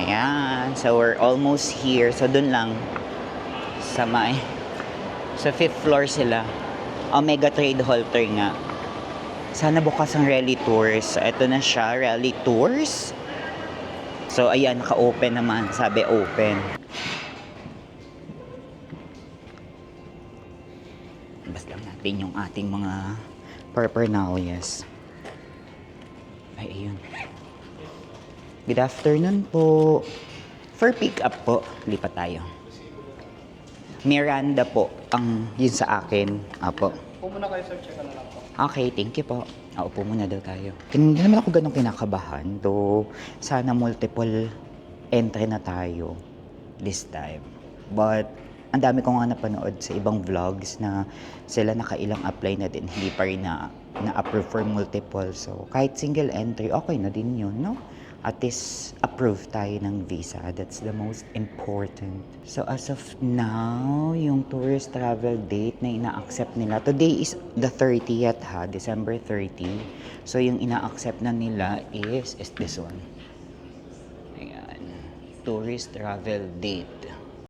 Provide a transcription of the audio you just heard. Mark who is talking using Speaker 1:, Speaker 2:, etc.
Speaker 1: Ayan. So, we're almost here. So, dun lang. Sa may... Sa 5th floor sila. Omega Trade Halter nga. Sana bukas ang Rally Tours. Ito na siya, Rally Tours. So, ayan, naka-open naman. Sabi, open. Bas lang natin yung ating mga paraphernalia. Ay, ayun. Good afternoon po. For pick up po, lipat tayo. Miranda po, ang yun sa akin. Apo.
Speaker 2: Upo muna kayo sir, check na lang po.
Speaker 1: Okay, thank you po. Upo muna daw tayo. Hindi naman ako ganun kinakabahan. Though, sana multiple entry na tayo this time. But, ang dami ko nga napanood sa ibang vlogs na sila nakailang apply na din. Hindi pa rin na-approve for multiple. So, kahit single entry, okay na din yun, no? At least, approve tayo ng visa. That's the most important. So, as of now, yung tourist travel date na ina-accept nila, today is the 30th ha, December 30. So, yung ina-accept na nila is this one. Ayan. Tourist travel date.